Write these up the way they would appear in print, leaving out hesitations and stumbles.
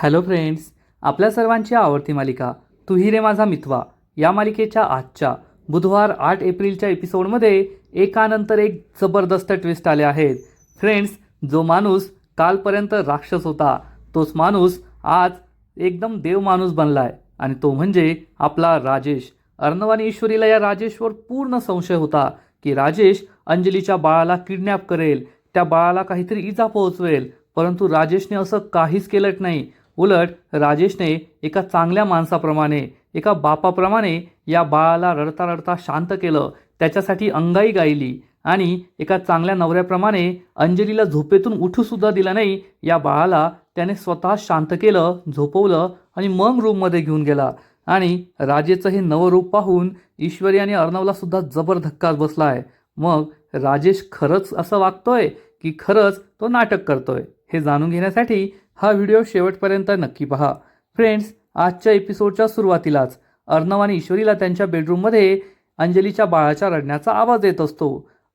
Hello friends, आपल्या सर्वांची आवडती मालिका तू ही रे माझा मितवा या मालिकेच्या आजच्या बुधवार 8 एप्रिलच्या एपिसोडमध्ये एकानंतर एक जबरदस्त ट्विस्ट आले आहेत. फ्रेंड्स, जो माणूस कालपर्यंत राक्षस होता तोच माणूस आज एकदम देव माणूस बनलाय आणि तो म्हणजे आपला राजेश. अर्णव आणि ईश्वरीला या राजेशवर पूर्ण संशय होता की राजेश अंजलीच्या बाळाला किडनॅप करेल, त्या बाळाला काहीतरी इजा पोहोचवेल. परंतु राजेशने असं काहीच केलं नाही. उलट राजेशने एका चांगल्या माणसाप्रमाणे, एका बापाप्रमाणे या बाळाला रडता रडता शांत केलं, त्याच्यासाठी अंगाई गायली आणि एका चांगल्या नवऱ्याप्रमाणे अंजलीला झोपेतून उठूसुद्धा दिलं नाही. या बाळाला त्याने स्वतः शांत केलं, झोपवलं आणि मग रूममध्ये घेऊन गेला. आणि राजेचं हे नवं रूप पाहून ईश्वरी आणि अर्णवला सुद्धा जबर धक्काच बसलाय. मग राजेश खरंच असं वागतोय की खरंच तो नाटक करतोय, हे जाणून घेण्यासाठी हा व्हिडिओ शेवटपर्यंत नक्की पहा. फ्रेंड्स, आजच्या एपिसोडच्या सुरुवातीलाच अर्णव आणि ईश्वरीला त्यांच्या बेडरूममध्ये अंजलीच्या बाळाच्या रडण्याचा आवाज येत असतो.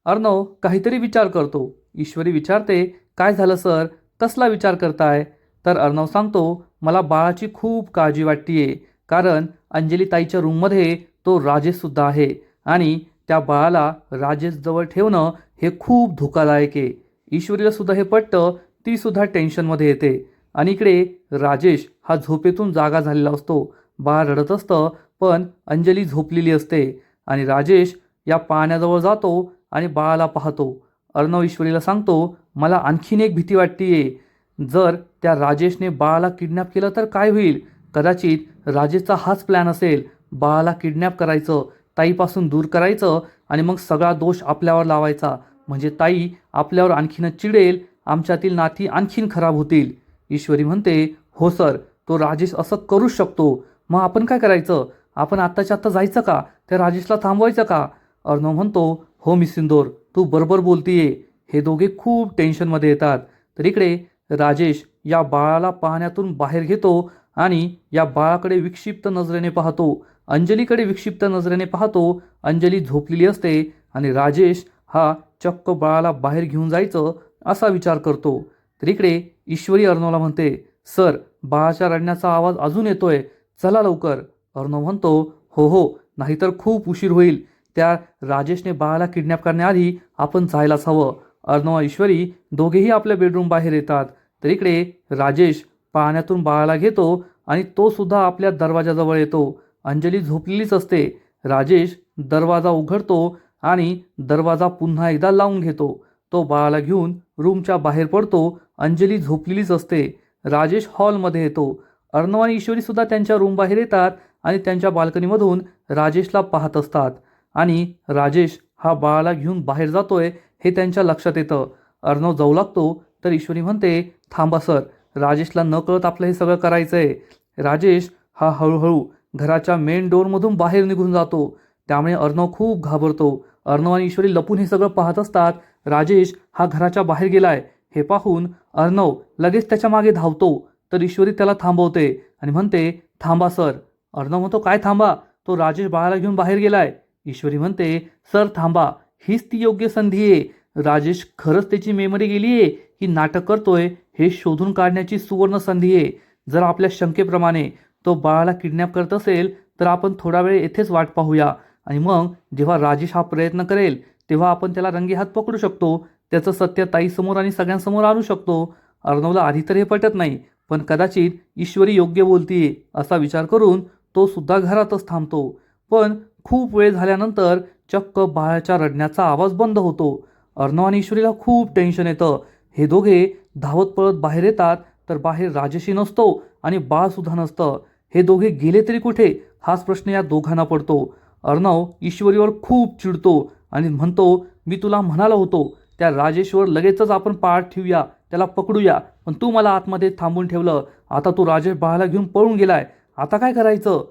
अर्णव काहीतरी विचार करतो. ईश्वरी विचारते, काय झालं सर, कसला विचार करताय? तर अर्णव सांगतो, मला बाळाची खूप काळजी वाटतीये, कारण अंजली ताईच्या रूममध्ये तो राजेशसुद्धा आहे आणि त्या बाळाला राजेशजवळ ठेवणं हे खूप धोकादायक आहे. ईश्वरीला सुद्धा हे पटतं. ती सुद्धा टेन्शनमध्ये येते. आणि इकडे राजेश हा झोपेतून जागा झालेला असतो. बाळ रडत असतं, पण अंजली झोपलेली असते आणि राजेश या पाण्याजवळ जातो आणि बाळाला पाहतो. अर्णव ईश्वरीला सांगतो, मला आणखीन एक भीती वाटतीये, जर त्या राजेशने बाळाला किडनॅप केलं तर काय होईल? कदाचित राजेशचा हाच प्लॅन असेल, बाळाला किडनॅप करायचं, ताईपासून दूर करायचं आणि मग सगळा दोष आपल्यावर लावायचा. म्हणजे ताई आपल्यावर आणखीनच चिडेल, आमच्यातील नाती आणखीन खराब होतील. ईश्वरी म्हणते, हो सर, तो राजेश असं करूच शकतो. मग आपण काय करायचं? आपण आत्ताच्या आत्ता जायचं का? त्या राजेशला थांबवायचं का? अर्णव म्हणतो, हो मिस इंदोर, तू बरोबर बोलतीये. हे दोघे खूप टेन्शनमध्ये येतात. तर इकडे राजेश या बाळाला पाण्यातून बाहेर घेतो आणि या बाळाकडे विक्षिप्त नजरेने पाहतो. अंजलीकडे विक्षिप्त नजरेने पाहतो. अंजली झोपलेली असते आणि राजेश हा चक्क बाळाला बाहेर घेऊन जायचं असा विचार करतो. तर इकडे ईश्वरी अर्णवला म्हणते, सर, बाळाच्या रडण्याचा आवाज अजून येतोय, चला लवकर. अर्णव म्हणतो, हो हो, नाहीतर खूप उशीर होईल. त्या राजेशने बाळाला किडनॅप करण्याआधी आपण जायलाच हवं. अर्णव आणि ईश्वरी दोघेही आपल्या बेडरूम बाहेर येतात. तर इकडे राजेश पाण्यातून बाळाला घेतो आणि तो सुद्धा आपल्या दरवाजाजवळ येतो. अंजली झोपलेलीच असते. राजेश दरवाजा उघडतो आणि दरवाजा पुन्हा एकदा लावून घेतो. तो बाळाला घेऊन रूमच्या बाहेर पडतो. अंजली झोपलेलीच असते. राजेश हॉलमध्ये येतो. अर्णव आणि ईश्वरी सुद्धा त्यांच्या रूम बाहेर येतात आणि त्यांच्या बाल्कनीमधून राजेशला पाहत असतात. आणि राजेश हा बाळाला घेऊन बाहेर जातोय हे त्यांच्या लक्षात येतं. अर्णव जाऊ लागतो तर ईश्वरी म्हणते, थांबा सर, राजेशला न कळत आपलं हे सगळं करायचंय. राजेश हा हळूहळू घराच्या मेन डोअरमधून बाहेर निघून जातो. त्यामुळे अर्णव खूप घाबरतो. अर्णव आणि ईश्वरी लपून हे सगळं पाहत असतात. राजेश हा घराच्या बाहेर गेलाय हे पाहून अर्णव लगेच त्याच्या मागे धावतो. तर ईश्वरी त्याला थांबवते आणि म्हणते, थांबा सर. अर्णव म्हणतो, काय थांबा? तो राजेश बाळाला घेऊन बाहेर गेलाय. ईश्वरी म्हणते, सर थांबा, हीच ती योग्य संधी आहे. राजेश खरंच त्याची मेमरी गेलीये की नाटक करतोय हे शोधून काढण्याची सुवर्ण संधी आहे. जर आपल्या शंकेप्रमाणे तो बाळाला किडनॅप करत असेल तर आपण थोडा वेळ येथेच वाट पाहूया आणि मग जेव्हा राजेश हा प्रयत्न करेल तेव्हा आपण त्याला रंगेहात पकडू शकतो. त्याचं सत्य ताईसमोर आणि सगळ्यांसमोर आणू शकतो. अर्णवला आधी तर हे पटत नाही, पण कदाचित ईश्वरी योग्य बोलतीये असा विचार करून तो सुद्धा घरातच थांबतो. पण खूप वेळ झाल्यानंतर चक्क बाळाच्या रडण्याचा आवाज बंद होतो. अर्णव आणि ईश्वरीला खूप टेन्शन येतं. हे दोघे धावत पळत बाहेर येतात तर बाहेर राजेशही नसतो आणि बाळसुद्धा नसतं. हे दोघे गेले तरी कुठे, हाच प्रश्न या दोघांना पडतो. अर्णव ईश्वरीवर खूप चिडतो आणि म्हणतो, मी तुला म्हणालो होतो त्या राजेशवर लगेचच आपण पाठ ठेवूया, त्याला पकडूया, पण तू मला आतमध्ये थांबून ठेवलं. आता तू राजेश बाळाला घेऊन पळून गेलाय, आता काय करायचं?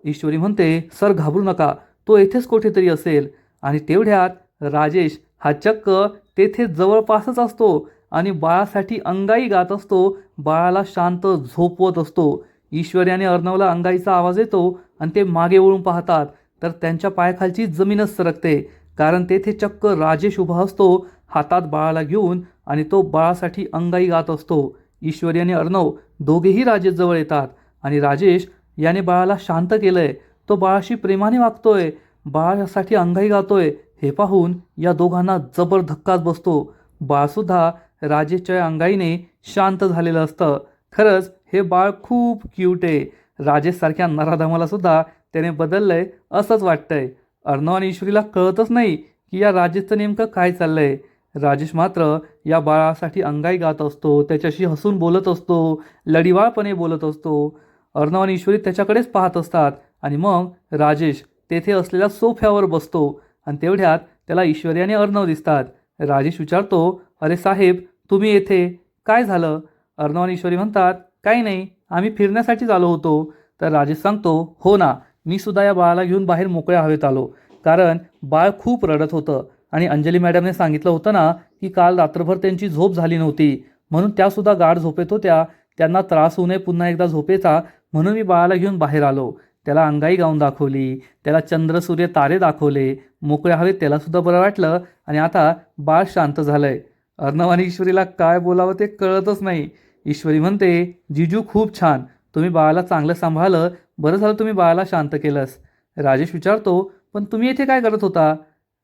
ईश्वरी म्हणते, सर घाबरू नका, तो येथेच कुठेतरी असेल. आणि तेवढ्यात राजेश हा चक्क तेथे जवळपासच असतो आणि बाळासाठी अंगाई गात असतो, बाळाला शांत झोपवत असतो. ईश्वरी आणि अर्णवला अंगाईचा आवाज येतो आणि ते मागे वळून पाहतात तर त्यांच्या पायाखालची जमीनच सरकते, कारण तेथे चक्क राजेश उभा असतो हातात बाळाला घेऊन आणि तो बाळासाठी अंगाई गात असतो. ईश्वरी आणि अर्णव दोघेही राजेशजवळ येतात आणि राजेश याने बाळाला शांत केलंय, तो बाळाशी प्रेमाने वागतोय, बाळासाठी अंगाई गातोय, हे पाहून या दोघांना जबर धक्काच बसतो. बाळसुद्धा राजेशच्या अंगाईने शांत झालेलं असतं. खरंच हे बाळ खूप क्यूट आहे. राजेशसारख्या नराधमाला सुद्धा त्याने बदललंय असंच वाटतंय. अर्णव आणि ईश्वरीला कळतच नाही की या राजेशचं नेमकं काय चाललंय. राजेश मात्र या बाळासाठी अंगाई गात असतो, त्याच्याशी हसून बोलत असतो, लढिवाळपणे बोलत असतो. अर्णव आणि ईश्वरी त्याच्याकडेच पाहत असतात आणि मग राजेश तेथे असलेल्या सोफ्यावर बसतो आणि तेवढ्यात त्याला ईश्वरी आणि अर्णव दिसतात. राजेश विचारतो, अरे साहेब, तुम्ही येथे काय झालं? अर्णव आणि ईश्वरी म्हणतात, काही नाही, आम्ही फिरण्यासाठीच आलो होतो. तर राजेश सांगतो, हो ना, मी सुद्धा या बाळाला घेऊन बाहेर मोकळ्या हवेत आलो, कारण बाळ खूप रडत होतं आणि अंजली मॅडमने सांगितलं होतं ना की काल रात्रभर त्यांची झोप झाली नव्हती, म्हणून त्यासुद्धा गाढ झोपेत होत्या, त्यांना त्रास होऊ नये पुन्हा एकदा झोपेचा, म्हणून मी बाळाला घेऊन बाहेर आलो. त्याला अंगाई गाऊन दाखवली, त्याला चंद्र सूर्य तारे दाखवले, मोकळ्या हवेत त्यालासुद्धा बरं वाटलं आणि आता बाळ शांत झालंय. अर्णव आणि ईश्वरीला काय बोलावं ते कळतच नाही. ईश्वरी म्हणते, जिजू खूप छान, तुम्ही बाळाला चांगलं सांभाळलं, बरं झालं तुम्ही बाळाला शांत केलंस. राजेश विचारतो, पण तुम्ही येथे काय करत होता?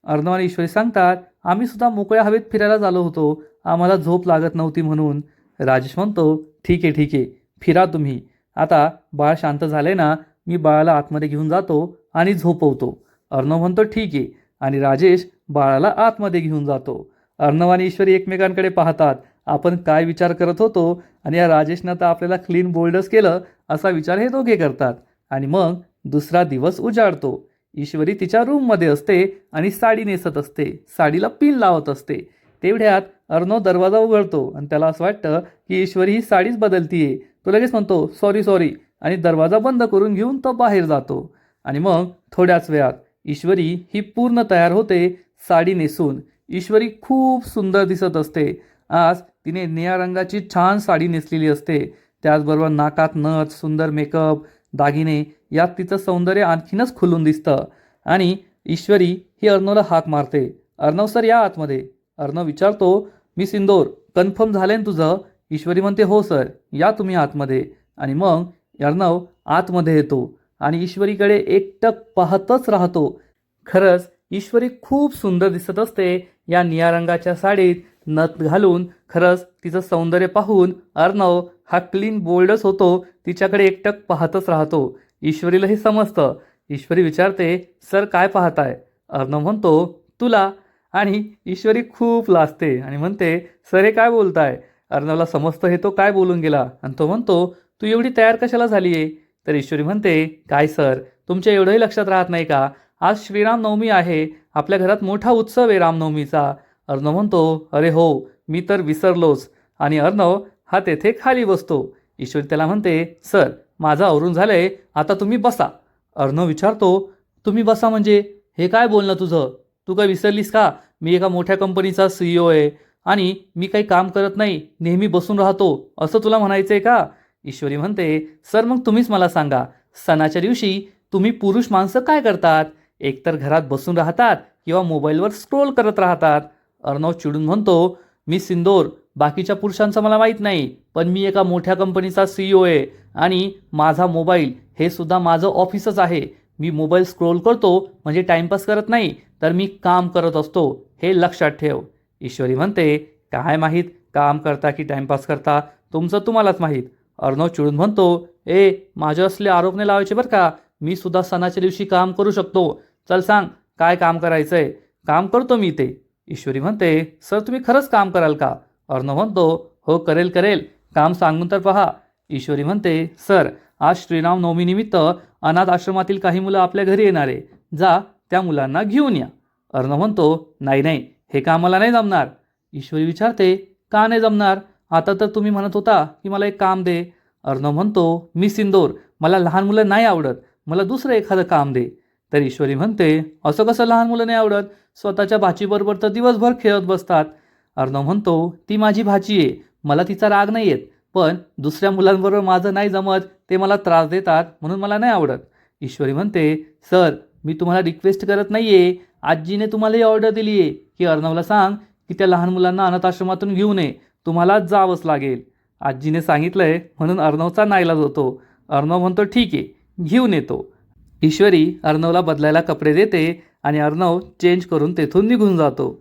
अर्णव आणि ईश्वरी सांगतात, आम्ही सुद्धा मोकळ्या हवेत फिरायला झालो होतो, आम्हाला झोप लागत नव्हती म्हणून. राजेश म्हणतो, ठीक आहे, फिरा तुम्ही. आता बाळ शांत झाले ना, मी बाळाला आतमध्ये घेऊन जातो आणि झोपवतो. अर्णव म्हणतो, ठीक आहे, आणि राजेश बाळाला आतमध्ये घेऊन जातो. अर्णव आणि ईश्वरी एकमेकांकडे पाहतात, आपण काय विचार करत होतो आणि या राजेशनं तर आपल्याला क्लीन बोल्डच केलं असा विचार हे दोघे करतात. आणि मग दुसरा दिवस उजाडतो. ईश्वरी तिच्या रूममध्ये असते आणि साडी नेसत असते, साडीला पिन लावत असते. तेवढ्यात अर्णव दरवाजा उघडतो आणि त्याला असं वाटतं की ईश्वरी ही साडीच बदलतीये. तो लगेच म्हणतो, सॉरी, आणि दरवाजा बंद करून घेऊन तो बाहेर जातो. आणि मग थोड्याच वेळात ईश्वरी ही पूर्ण तयार होते साडी नेसून. ईश्वरी खूप सुंदर दिसत असते. आज तिने निळ्या रंगाची छान साडी नेसलेली असते, त्याचबरोबर नाकात नथ, सुंदर मेकअप, दागिने, यात तिचं सौंदर्य आणखीनच खुलून दिसतं. आणि ईश्वरी ही अर्णवला हाक मारते, अर्णव सर या आतमध्ये. अर्णव विचारतो, मी सिंदोर, कन्फर्म झालंय ना तुझं? ईश्वरी म्हणते, हो सर, या तुम्ही आतमध्ये. आणि मग अर्णव आतमध्ये येतो आणि ईश्वरीकडे एकटक पाहतच राहतो. खरंच ईश्वरी खूप सुंदर दिसत असते या निळ्या रंगाच्या साडीत, नथ घालून. खरंच तिचं सौंदर्य पाहून अर्णव हा क्लीन बोल्डच होतो, तिच्याकडे एकटक पाहतच राहतो. ईश्वरीला हे समजतं. ईश्वरी विचारते, सर काय पाहताय? अर्णव म्हणतो, तुला. आणि ईश्वरी खूप लाजते आणि म्हणते, सर हे काय बोलताय? अर्णवला समजतं हे तो काय बोलून गेला आणि तो म्हणतो, तू एवढी तयार कशाला झाली आहे? तर ईश्वरी म्हणते, काय सर, तुमच्या एवढंही लक्षात राहत नाही का? आज श्रीरामनवमी आहे, आपल्या घरात मोठा उत्सव आहे रामनवमीचा. अर्णव म्हणतो, अरे हो, मी तर विसरलोच. आणि अर्णव हा तेथे खाली बसतो. ईश्वरी त्याला म्हणते, सर माझं आवरून झालंय, आता तुम्ही बसा. अर्णव विचारतो, तुम्ही बसा म्हणजे हे काय बोलणं तुझं? तू काय विसरलीस का? मी एका मोठ्या कंपनीचा CEO आहे आणि मी काही काम करत नाही, नेहमी बसून राहतो, असं तुला म्हणायचं आहे का? ईश्वरी म्हणते, सर मग तुम्हीच मला सांगा, सणाच्या दिवशी तुम्ही पुरुष माणसं काय करतात? एकतर घरात बसून राहतात किंवा मोबाईलवर स्क्रोल करत राहतात. अर्णव चिडून म्हणतो, मी सिंदोर, बाकीच्या पुरुषांचं मला माहीत नाही, पण मी एका मोठ्या कंपनीचा CEO आहे आणि माझा मोबाईल हे सुद्धा माझं ऑफिसच आहे. मी मोबाईल स्क्रोल करतो म्हणजे टाईमपास करत नाही, तर मी काम करत असतो, हे लक्षात ठेव. ईश्वरी म्हणते, काय माहीत काम करता की टाईमपास करता, तुमचं तुम्हालाच माहीत. अर्णव चिडून म्हणतो, माझे असले आरोप नाही लावायचे बरं का, मी सुद्धा सणाच्या दिवशी काम करू शकतो. चल सांग काय काम करायचंय? काम करतो मी ते. ईश्वरी म्हणते, सर तुम्ही खरंच काम कराल का? अर्णव म्हणतो, हो करेल, काम सांगून तर पहा. ईश्वरी म्हणते, सर आज श्रीरामनवमीनिमित्त अनाथ आश्रमातील काही मुलं आपल्या घरी येणार आहे, जा त्या मुलांना घेऊन या. अर्णव म्हणतो, नाही, हे काम मला नाही जमणार. ईश्वरी विचारते, का नाही जमणार? आता तर तुम्ही म्हणत होता की मला एक काम दे. अर्णव म्हणतो, मी सिंदोर, मला लहान मुलं नाही आवडत, मला दुसरं एखादं काम दे. तर ईश्वरी म्हणते, असं कसं लहान मुलं नाही आवडत? स्वतःच्या भाचीबरोबर तर दिवसभर खेळत बसतात. अर्णव म्हणतो, ती माझी भाची आहे, मला तिचा राग नाही येत, पण दुसऱ्या मुलांबरोबर माझं नाही जमत, ते मला त्रास देतात, म्हणून मला नाही आवडत. ईश्वरी म्हणते, सर मी तुम्हाला रिक्वेस्ट करत नाही आहे, आजीने तुम्हाला ही ऑर्डर दिली आहे की अर्णवला सांग की त्या लहान मुलांना अनाथ आश्रमातून घेऊ नये, तुम्हाला जावंच लागेल. आजीने सांगितलंय म्हणून अर्णवचा नाईलाज होतो. अर्णव म्हणतो ठीक आहे, घेऊन येतो. ईश्वरी अर्णवला बदलायला कपडे देते आणि अर्णव चेंज करून तेथून निघून जातो.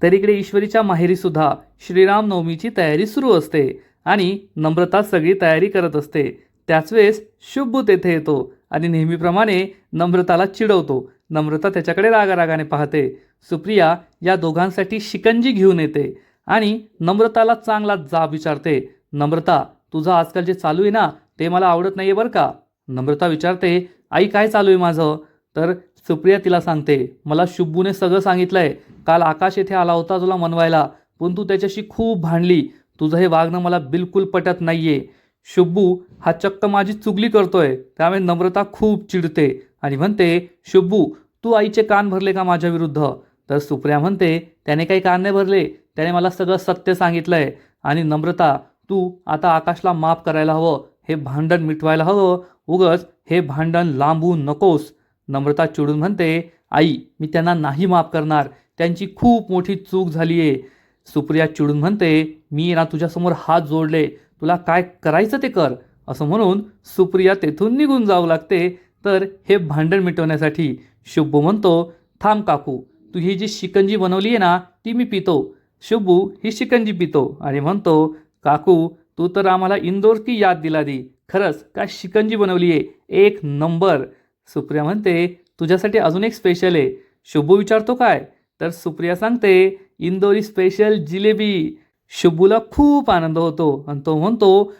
तर इकडे ईश्वरीच्या माहेरीसुद्धा श्रीरामनवमीची तयारी सुरू असते आणि नम्रता सगळी तयारी करत असते. त्याच वेळेस शुभ्बू तेथे येतो आणि नेहमीप्रमाणे नम्रताला चिडवतो. नम्रता त्याच्याकडे रागारागाने पाहते. सुप्रिया या दोघांसाठी शिकंजी घेऊन येते आणि नम्रताला चांगला जाब विचारते. नम्रता, तुझं आजकाल जे चालू आहे ना ते मला आवडत नाही आहे बरं का. नम्रता विचारते, आई काय चालू आहे माझं? तर सुप्रिया तिला सांगते, मला शुभ्बूने सगळं सांगितलं आहे. काल आकाश येथे आला होता तुला मनवायला, पण तू त्याच्याशी खूप भांडली. तुझं हे वागणं मला बिलकुल पटत नाही आहे. शुभ्बू हा चक्क माझी चुगली करतोय. त्यामुळे नम्रता खूप चिडते आणि म्हणते, शुभ्बू तू आईचे कान भरले का माझ्या विरुद्ध? तर सुप्रिया म्हणते, त्याने काही कान नाही भरले, त्याने मला सगळं सत्य सांगितलं आहे. आणि नम्रता, तू आता आकाशला माफ करायला हवं, हे भांडण मिटवायला हवं, उगच हे भांडण लांबू नकोस. नम्रता चिडून म्हणते, आई मी त्यांना नाही माफ करणार, त्यांची खूप मोठी चूक झाली आहे. सुप्रिया चिडून म्हणते, मी ना तुझ्यासमोर हात जोडले, तुला काय करायचं ते कर. असं म्हणून सुप्रिया तेथून निघून जाऊ लागते. तर हे भांडण मिटवण्यासाठी शुभ्बू म्हणतो, थांब काकू, तू ही जी शिकंजी बनवली आहे ना ती मी पितो. शुभ्बू ही शिकंजी पितो आणि म्हणतो, काकू तू तर आम्हाला इंदोर की याद दिला दी. खरंच काय शिकंजी बनवली आहे, एक नंबर. सुप्रिया म्हणते, तुझ्यासाठी अजून एक स्पेशल आहे. शुभ्बू विचारतो काय? तर सुप्रिया सांगते, इंदोरी स्पेशल जिलेबी. शुभ्बूला खूप आनंद होतो आणि तो म्हणतो,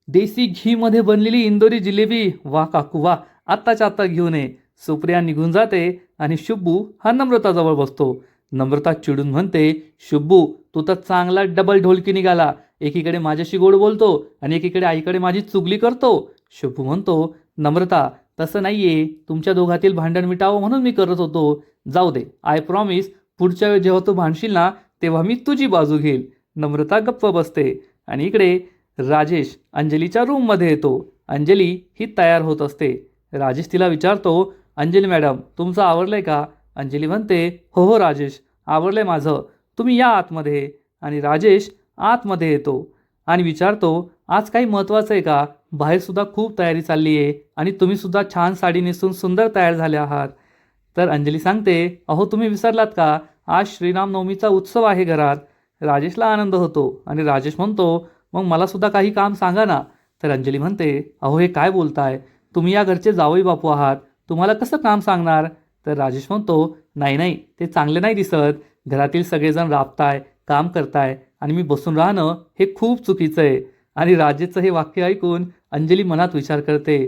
देसी घीमध्ये बनलेली इंदोरी जिलेबी, वा काकू वा, आत्ताच्या आत्ता घेऊन ये. सुप्रिया निघून जाते आणि शुभ्बू हा नम्रताजवळ बसतो. नम्रता चिडून म्हणते, शुभ्बू तू तर चांगला डबल ढोलकी निघाला, एकीकडे माझ्याशी गोड बोलतो आणि एकीकडे आईकडे माझी चुगली करतो. शुभ्बू म्हणतो, नम्रता तसं नाही आहे, तुमच्या दोघातील भांडण मिटावं म्हणून मी करत होतो. जाऊ दे, आय प्रॉमिस, पुढच्या वेळी जेव्हा तू भांडशील ना तेव्हा मी तुझी बाजू घेईल. नम्रता गप्प बसते आणि इकडे राजेश अंजलीच्या रूममध्ये येतो. अंजली ही तयार होत असते. राजेश तिला विचारतो, अंजली मॅडम तुमचं आवरलं आहे का? अंजली म्हणते, हो हो राजेश, आवरलं आहे माझं, तुम्ही या आतमध्ये. आणि राजेश आतमध्ये येतो आणि विचारतो, आज काही महत्त्वाचं आहे का? बाहेरसुद्धा खूप तयारी चालली आहे आणि तुम्हीसुद्धा छान साडी नेसून सुंदर तयार झाले आहात. तर अंजली सांगते, अहो तुम्ही विसरलात का, आज श्रीरामनवमीचा उत्सव आहे घरात. राजेशला आनंद होतो आणि राजेश म्हणतो, मग मलासुद्धा काही काम सांगा ना. तर अंजली म्हणते, अहो हे काय बोलताय, तुम्ही या घरचे जावई बापू आहात, तुम्हाला कसं काम सांगणार? तर राजेश म्हणतो, नाही नाही, ते चांगले नाही दिसत. घरातील सगळेजण राबताय, काम करताय आणि मी बसून राहणं हे खूप चुकीचं आहे. आणि राजेशचं हे वाक्य ऐकून अंजली मनात विचार करते,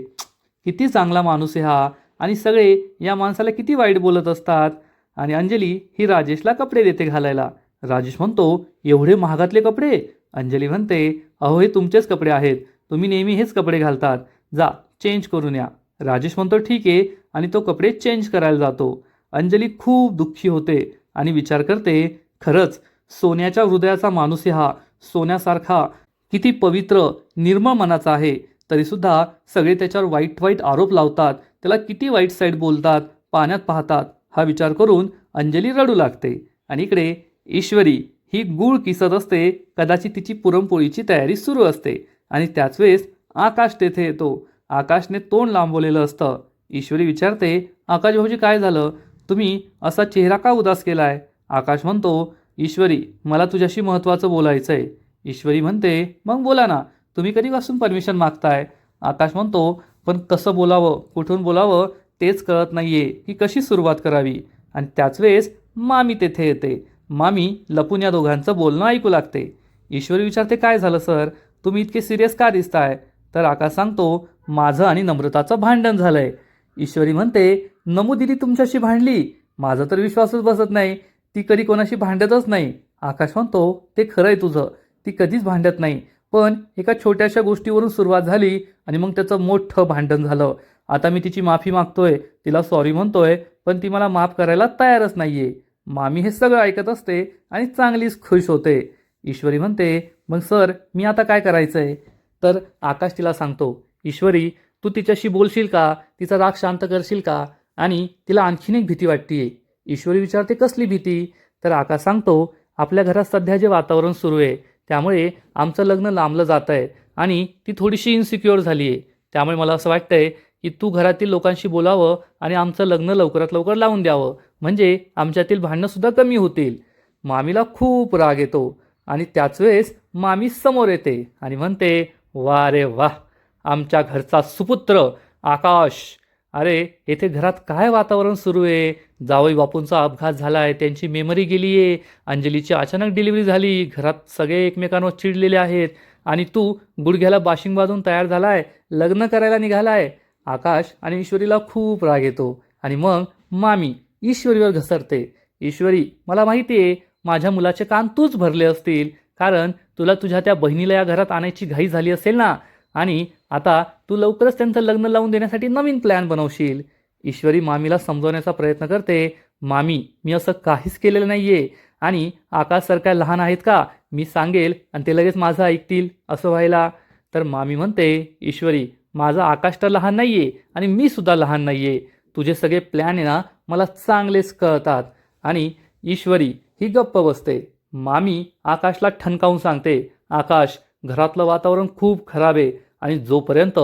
किती चांगला माणूस आहे हा आणि सगळे या माणसाला किती वाईट बोलत असतात. आणि अंजली ही राजेशला कपडे देते घालायला. राजेश म्हणतो, एवढे महागातले कपडे? अंजली म्हणते, अहो हे तुमचेच कपडे आहेत, तुम्ही नेहमी हेच कपडे घालतात, जा चेंज करून या. राजेश म्हणतो ठीक आहे आणि तो कपडे चेंज करायला जातो. अंजली खूप दुःखी होते आणि विचार करते, खरंच सोन्याच्या हृदयाचा माणूस आहे हा, सोन्यासारखा किती पवित्र निर्मळ मनाचा आहे, तरीसुद्धा सगळे त्याच्यावर वाईट वाईट आरोप लावतात, त्याला किती वाईट साईड बोलतात, पाण्यात पाहतात. हा विचार करून अंजली रडू लागते. आणि इकडे ईश्वरी ही गूळ किसत असते. कदाचित तिची पुरणपोळीची तयारी सुरू असते आणि त्याच वेळेस आकाश तेथे येतो. आकाशने तोंड लांबवलेलं असतं. ईश्वरी विचारते, आकाश भाऊजी काय झालं, तुम्ही असा चेहरा का उदास केलाय? आकाश म्हणतो, ईश्वरी मला तुझ्याशी महत्त्वाचं बोलायचं आहे. ईश्वरी म्हणते, मग बोला ना, तुम्ही कधीपासून परमिशन मागताय? आकाश म्हणतो, पण कसं बोलावं, कुठून बोलावं तेच कळत नाहीये की कशी सुरुवात करावी. आणि त्याच वेळेस मामी तेथे येते. मामी लपून या दोघांचं बोलणं ऐकू लागते. ईश्वरी विचारते, काय झालं सर, तुम्ही इतके सिरियस का दिसताय? तर आकाश सांगतो, माझं आणि नम्रताचं भांडण झालंय. ईश्वरी म्हणते, नमू दिदी तुमच्याशी भांडली? माझा तर विश्वासच बसत नाही, ती कधी कोणाशी भांडतच नाही. आकाश म्हणतो, ते खरं आहे तुझं, ती कधीच भांडत नाही, पण एका छोट्याशा गोष्टीवरून सुरुवात झाली आणि मग त्याचं मोठं भांडण झालं. आता मी तिची माफी मागतोय, तिला सॉरी म्हणतोय, पण ती मला माफ करायला तयारच नाहीये. मामी हे सगळं ऐकत असते आणि चांगलीच खुश होते. ईश्वरी म्हणते, मग सर मी आता काय करायचं आहे? तर आकाश तिला सांगतो, ईश्वरी तू तिच्याशी बोलशील का, तिचा राग शांत करशील का? आणि तिला आणखीन एक भीती वाटतीये. ईश्वरी विचारते, कसली भीती? तर आकाश सांगतो, आपल्या घरात सध्या जे वातावरण सुरू आहे त्यामुळे आमचं लग्न लांबलं जात आहे आणि ती थोडीशी इन्सिक्युअर झाली आहे. त्यामुळे मला असं वाटतंय की तू घरातील लोकांशी बोलावं आणि आमचं लग्न लवकरात लवकर लावून द्यावं, म्हणजे आमच्यातील भांडणंसुद्धा कमी होतील. मामीला खूप राग येतो आणि त्याच वेळेस मामी समोर येते आणि म्हणते, वा रे वा, आमच्या घरचा सुपुत्र आकाश. अरे येथे घरात काय वातावरण सुरू आहे? जावई बापूंचा अपघात झाला आहे, त्यांची मेमरी गेली आहे, अंजलीची अचानक डिलिव्हरी झाली, घरात सगळे एकमेकांवर चिडलेले आहेत आणि तू गुडघ्याला बाशिंग बांधून तयार झालाय, लग्न करायला निघालाय. आकाश आणि ईश्वरीला खूप राग येतो आणि मग मामी ईश्वरीवर घसरते. ईश्वरी, मला माहिती आहे माझ्या मुलाचे कान तूच भरले असतील, कारण तुला तुझ्या त्या बहिणीला या घरात आणायची घाई झाली असेल ना, आणि आता तू लवकरच त्यांचं लग्न लावून देण्यासाठी नवीन प्लॅन बनवशील. ईश्वरी मामीला समजवण्याचा प्रयत्न करते. मामी, मी असं काहीच केलेलं नाहीये आणि आकाशसारख्या लहान आहेत का मी सांगेल आणि ते लगेच माझं ऐकतील असं व्हायला? तर मामी म्हणते, ईश्वरी, माझा आकाश तर लहान नाहीये आणि मी सुद्धा लहान नाहीये. तुझे सगळे प्लॅन आहे ना मला चांगलेच कळतात. आणि ईश्वरी ही गप्प बसते. मामी आकाशला ठणकावून सांगते, आकाश, घरातलं वातावरण खूप खराब आहे आणि जोपर्यंत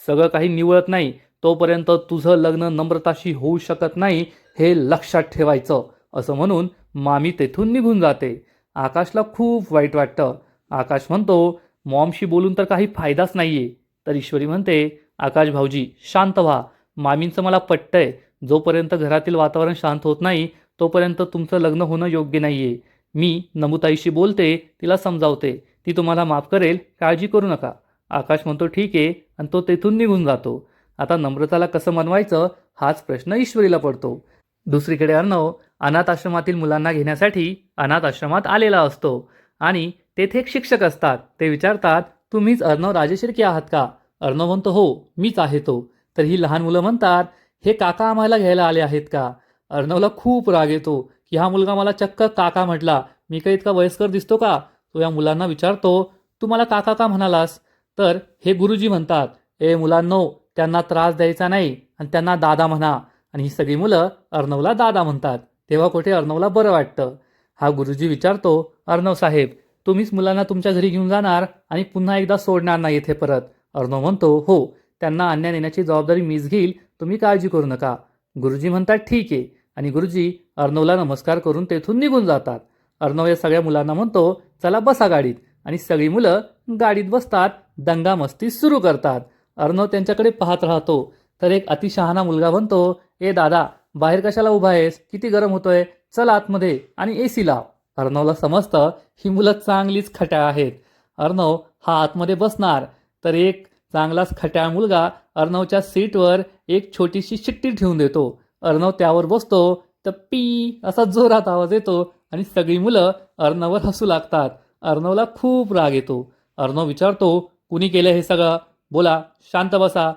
सगळं काही निवळत नाही तोपर्यंत तुझं लग्न नम्रताशी होऊ शकत नाही, हे लक्षात ठेवायचं. असं म्हणून मामी तेथून निघून जाते. आकाशला खूप वाईट वाटतं. आकाश म्हणतो, मॉमशी बोलून तर काही फायदाच नाहीये. तर ईश्वरी म्हणते, आकाश भाऊजी शांत व्हा, मामींचं मला पटतंय. जोपर्यंत घरातील वातावरण शांत होत नाही तोपर्यंत तुमचं लग्न होणं योग्य नाहीये. मी नमुताईशी बोलते, तिला समजावते, ती तुम्हाला माफ करेल, काळजी करू नका. आकाश म्हणतो ठीक आहे आणि तो तेथून निघून जातो. आता नम्रताला कसं मनवायचं हाच प्रश्न ईश्वरीला पडतो. दुसरीकडे अर्णव अनाथ आश्रमातील मुलांना घेण्यासाठी अनाथ आश्रमात आलेला असतो आणि तेथे एक शिक्षक असतात. ते विचारतात, तुम्हीच अर्णव राजेशिर्के आहात का? अर्णव म्हणतो, हो मीच आहे तो. तर ही लहान मुलं म्हणतात, हे काका आम्हाला घ्यायला आले आहेत का? अर्णवला खूप राग येतो की हा मुलगा मला चक्क काका म्हटला, मी काही इतका वयस्कर दिसतो का? तो या मुलांना विचारतो, तू मला काका का म्हणालास? तर हे गुरुजी म्हणतात, ए मुलांनो, त्यांना त्रास द्यायचा नाही आणि त्यांना दादा म्हणा. आणि ही सगळी मुलं अर्णवला दादा म्हणतात. तेव्हा कुठे अर्णवला बरं वाटतं. हा गुरुजी विचारतो, अर्णव साहेब, तुम्हीच मुलांना तुमच्या घरी घेऊन जाणार आणि पुन्हा एकदा सोडणार नाही इथे परत? अर्णव म्हणतो, हो, त्यांना आणण्या नेण्याची जबाबदारी मीच घेईल, तुम्ही काळजी करू नका. गुरुजी म्हणतात, ठीक आहे. आणि गुरुजी अर्णवला नमस्कार करून तेथून निघून जातात. अर्णव या सगळ्या मुलांना म्हणतो, चला बसा गाडीत. आणि सगळी मुलं गाडीत बसतात, दंगामस्ती सुरू करतात. अर्णव त्यांच्याकडे पाहत राहतो. तर एक अतिशहाणा मुलगा म्हणतो, ए दादा, बाहेर कशाला उभा आहेस? किती गरम होतोय, चल आतमध्ये आणि एसी लाव. अर्णवला समजतं ही मुलं चांगलीच खट्याळ आहेत. अर्णव हा आतमध्ये बसणार तर एक चांगलाच खट्याळ मुलगा अर्णवच्या सीटवर एक छोटीशी शिट्टी ठेवून देतो. अर्णव त्यावर बसतो तर पी असा जोरात आवाज येतो आणि सगळी मुलं अर्णववर हसू लागतात. अर्णवला खूप राग येतो. अर्णव विचारतो, कुणी केलं हे सगळं? बोला, शांत बसा.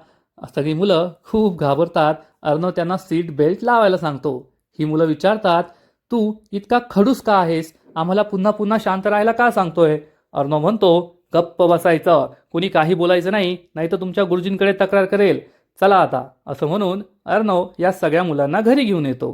सगळी मुलं खूप घाबरतात. अर्णव त्यांना सीट बेल्ट लावायला सांगतो. ही मुलं विचारतात, तू इतका खडूस का आहेस? आम्हाला पुन्हा पुन्हा शांत राहायला का सांगतोय? अर्णव म्हणतो, गप्प बसायचं, कुणी काही बोलायचं नाही, नाहीतर तुमच्या गुरुजींकडे तक्रार करेल. चला आता. असं म्हणून अर्णव या सगळ्या मुलांना घरी घेऊन येतो.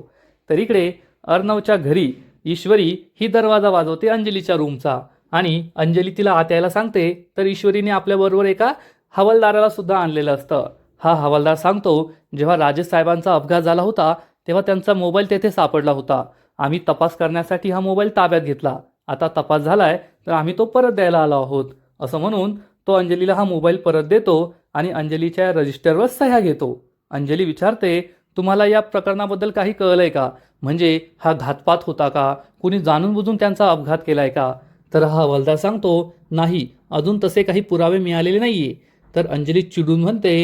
तर इकडे अर्णवच्या घरी ईश्वरी ही दरवाजा वाजवते अंजलीच्या रूमचा आणि अंजली तिला आत यायला सांगते. तर ईश्वरीने आपल्याबरोबर एका हवालदाराला सुद्धा आणलेलं असतं. हा हवालदार सांगतो, जेव्हा राजेश साहेबांचा अपघात झाला होता तेव्हा त्यांचा मोबाईल तेथे सापडला होता. आम्ही तपास करण्यासाठी हा मोबाईल ताब्यात घेतला. आता तपास झालाय तर आम्ही तो परत द्यायला आलो आहोत. असं म्हणून तो अंजलीला हा मोबाईल परत देतो आणि अंजलीच्या रजिस्टरवर सह्या घेतो. अंजली विचारते, तुम्हाला या प्रकरणाबद्दल काही कळलंय का? म्हणजे हा घातपात होता का? कुणी जाणून बुजून त्यांचा अपघात केलाय का? तर हा हवालदार सांगतो, नाही, अजून तसे काही पुरावे मिळालेले नाहीये. तर अंजली चिडून म्हणते,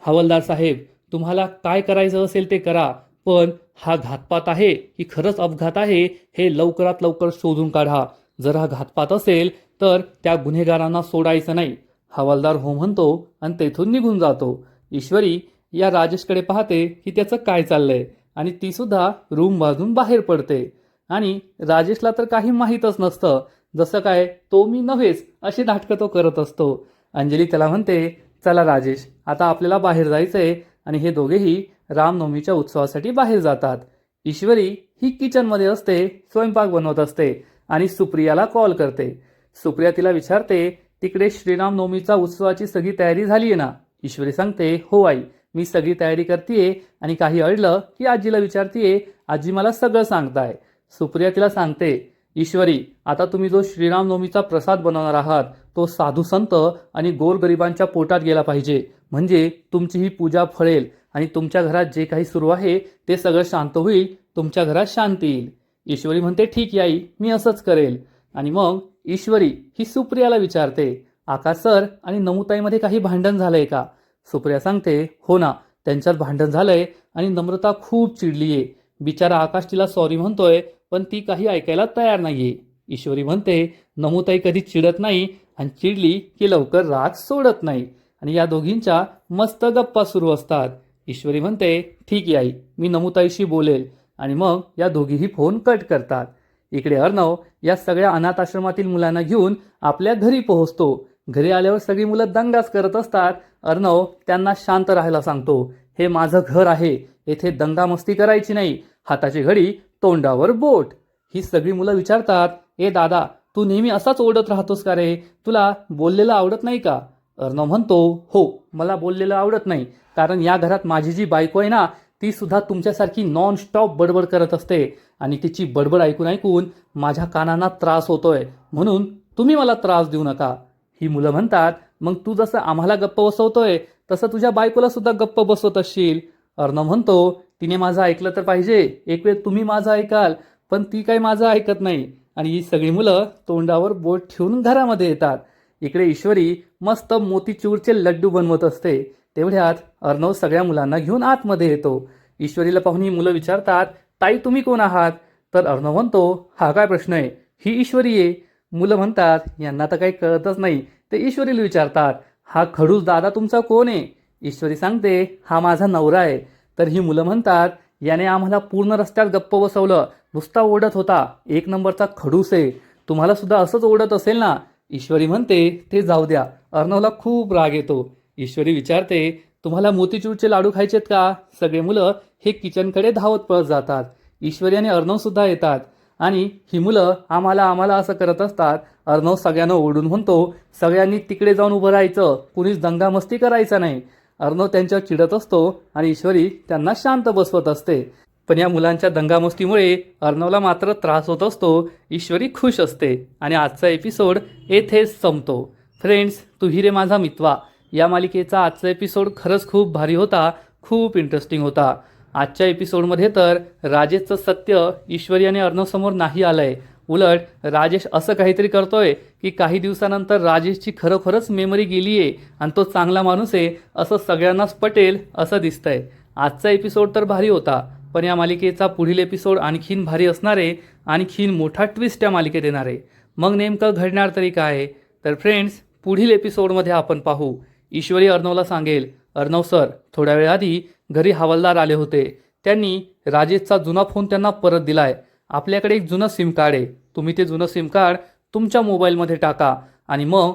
हवालदार साहेब, तुम्हाला काय करायचं असेल ते करा, पण हा घातपात आहे की खरंच अपघात आहे हे लवकरात लवकर शोधून काढा. जर हा घातपात असेल तर त्या गुन्हेगारांना सोडायचं नाही. हवालदार हो म्हणतो आणि तेथून निघून जातो. ईश्वरी या राजेशकडे पाहते की त्याचं काय चाललंय आणि ती सुद्धा रूम बाजून बाहेर पडते. आणि राजेशला तर काही माहीतच नसतं, जसं काय तो मी नव्हेच अशी नाटकं तो करत असतो. अंजली त्याला म्हणते, चला राजेश, आता आपल्याला बाहेर जायचंय. आणि हे दोघेही रामनवमीच्या उत्सवासाठी बाहेर जातात. ईश्वरी ही किचनमध्ये असते, स्वयंपाक बनवत असते आणि सुप्रियाला कॉल करते. सुप्रिया तिला विचारते, तिकडे श्रीरामनवमीचा उत्सवाची सगळी तयारी झाली आहे ना? ईश्वरी सांगते, हो आई, मी सगळी तयारी करतेय आणि काही अडलं की आजीला विचारतेय, आजी मला सगळं सांगताय. सुप्रिया तिला सांगते, ईश्वरी, आता तुम्ही जो श्रीरामनवमीचा प्रसाद बनवणार आहात तो साधू संत आणि गोरगरिबांच्या पोटात गेला पाहिजे, म्हणजे तुमची ही पूजा फळेल आणि तुमच्या घरात जे काही सुरू आहे ते सगळं शांत होईल, तुमच्या घरात शांती येईल. ईश्वरी म्हणते, ठीक आहे आई, मी असंच करेल. आणि मग ईश्वरी ही सुप्रियाला विचारते, आकाश सर आणि नमुताईमध्ये काही भांडण झालंय का? सुप्रिया सांगते, हो ना, त्यांच्यात भांडण झालंय आणि नम्रता खूप चिडलीये. बिचारा आकाश तिला सॉरी म्हणतोय पण ती काही ऐकायला तयार नाहीये. ईश्वरी म्हणते, नमुताई कधी चिडत नाही आणि चिडली की लवकर राग सोडत नाही आणि या दोघींच्या मस्त गप्पा सुरू असतात. ईश्वरी म्हणते, ठीक आहे आई, मी नमुताईशी बोलेल. आणि मग या दोघीही फोन कट करतात. इकडे अर्णव या सगळ्या अनाथ आश्रमातील मुलांना घेऊन आपल्या घरी पोहोचतो. घरी आल्यावर सगळी मुलं दंगाच करत असतात. अर्णव त्यांना शांत राहायला सांगतो. हे माझं घर आहे, येथे दंगामस्ती करायची नाही, हाताची घडी तोंडावर बोट. ही सगळी मुलं विचारतात, ए दादा, तू नेहमी असाच ओरडत राहतोस का रे? तुला बोललेलं आवडत नाही का? अर्णव म्हणतो, हो, मला बोललेलं आवडत नाही, कारण या घरात माझी जी बायको आहे ना, ती सुद्धा तुमच्यासारखी नॉन स्टॉप बडबड करत असते आणि तिची बडबड ऐकून ऐकून माझ्या कानांना त्रास होतोय, म्हणून तुम्ही मला त्रास देऊ नका. ही मुलं म्हणतात, मग तू जसं आम्हाला गप्प बसवतोय तसं तुझ्या बायकोला सुद्धा गप्प बसवत असशील. अर्णव म्हणतो, तिने माझं ऐकलं तर पाहिजे, एक वेळ तुम्ही माझं ऐकाल, पण ती काही माझं ऐकत नाही. आणि ही सगळी मुलं तोंडावर बोट ठेवून घरामध्ये येतात. इकडे ईश्वरी मस्त मोतीचूरचे लड्डू बनवत असते. तेवढ्यात अर्णव सगळ्या मुलांना घेऊन आतमध्ये येतो. ईश्वरीला पाहून ही मुलं विचारतात, ताई तुम्ही कोण आहात? तर अर्णव म्हणतो, हा काय प्रश्न आहे, ही ईश्वरी आहे. मुलं म्हणतात, यांना तर काही कळतच नाही. ते ईश्वरीला विचारतात, हा खडूस दादा तुमचा कोण आहे? ईश्वरी सांगते, हा माझा नवरा आहे. तर ही मुलं म्हणतात, याने आम्हाला पूर्ण रस्त्यात गप्प बसवलं, नुसता ओढत होता, एक नंबरचा खडूस आहे, तुम्हाला सुद्धा असंच ओढत असेल ना? ईश्वरी म्हणते, ते जाऊ द्या. अर्णवला खूप राग येतो. ईश्वरी विचारते, तुम्हाला मोतीचूरचे लाडू खायचेत का? सगळे मुलं हे किचनकडे धावत पळत जातात. ईश्वरी आणि अर्णव सुद्धा येतात आणि ही मुलं आम्हाला असं करत असतात. अर्णव सगळ्यांना ओरडून म्हणतो, सगळ्यांनी तिकडे जाऊन उभं राहायचं, कुणीच दंगामस्ती करायचा नाही. अर्णव त्यांच्यावर चिडत असतो आणि ईश्वरी त्यांना शांत बसवत असते. पण या मुलांच्या दंगामस्तीमुळे अर्णवला मात्र त्रास होत असतो. ईश्वरी खुश असते आणि आजचा एपिसोड येथेच संपतो. फ्रेंड्स, तू ही रे माझा मितवा या मालिकेचा आजचा एपिसोड खरंच खूप भारी होता, खूप इंटरेस्टिंग होता. आजच्या एपिसोडमध्ये तर राजेशचं सत्य ईश्वरी आणि अर्णवसमोर नाही आलंय. उलट राजेश असं काहीतरी करतोय की काही दिवसानंतर राजेशची खरोखरच मेमरी गेली आहे आणि तो चांगला माणूस आहे असं सगळ्यांनाच पटेल असं दिसतंय. आजचा एपिसोड तर भारी होता, पण या मालिकेचा पुढील एपिसोड आणखीन भारी असणार आहे, आणखीन मोठा ट्विस्ट या मालिकेत येणार आहे. मग नेमकं घडणार तरी काय? तर फ्रेंड्स, पुढील एपिसोडमध्ये आपण पाहू. ईश्वरी अर्णवला सांगेल, अर्णव सर, थोड्या वेळ आधी घरी हवालदार आले होते, त्यांनी राजेशचा जुना फोन त्यांना परत दिलाय. आपल्याकडे एक जुनं सिम कार्ड आहे, तुम्ही ते जुनं सिम कार्ड तुमच्या मोबाईलमध्ये टाका आणि मग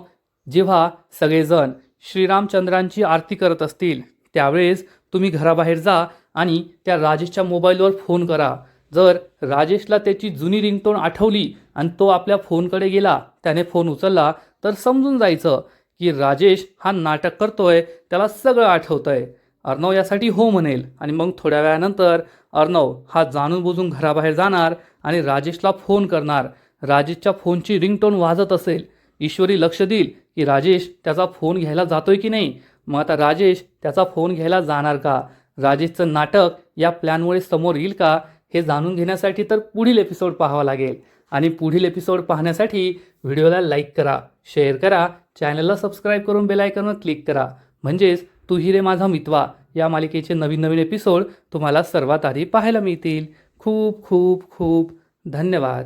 जेव्हा सगळेजण श्रीरामचंद्रांची आरती करत असतील त्यावेळेस तुम्ही घराबाहेर जा आणि त्या राजेशच्या मोबाईलवर फोन करा. जर राजेशला त्याची जुनी रिंगटोन आठवली आणि तो आपल्या फोनकडे गेला, त्याने फोन उचलला, तर समजून जायचं की राजेश हा नाटक करतोय, त्याला सगळं आठवतंय. अर्णव यासाठी हो म्हणेल आणि मग थोड्या वेळानंतर अर्णव हा जाणून बुजून घराबाहेर जाणार आणि राजेशला फोन करणार. राजेशच्या फोनची रिंगटोन वाजत असेल, ईश्वरी लक्ष देईल की राजेश त्याचा फोन घ्यायला जातोय की नाही. मग आता राजेश त्याचा फोन घ्यायला जाणार का? राजेशचं नाटक या प्लॅनमुळे समोर येईल का? हे जाणून घेण्यासाठी तर पुढील एपिसोड पाहावा लागेल. आणि पुढील एपिसोड पाहण्यासाठी व्हिडिओला लाईक करा, शेअर करा, चॅनलला सबस्क्राईब करून बेल आयकॉनवर क्लिक करा. म्हणजेच तू ही रे माझा मितवा या मालिकेचे नवीन नवीन एपिसोड तुम्हाला सर्वात आधी पाहायला मिळतील. खूप खूप खूप धन्यवाद.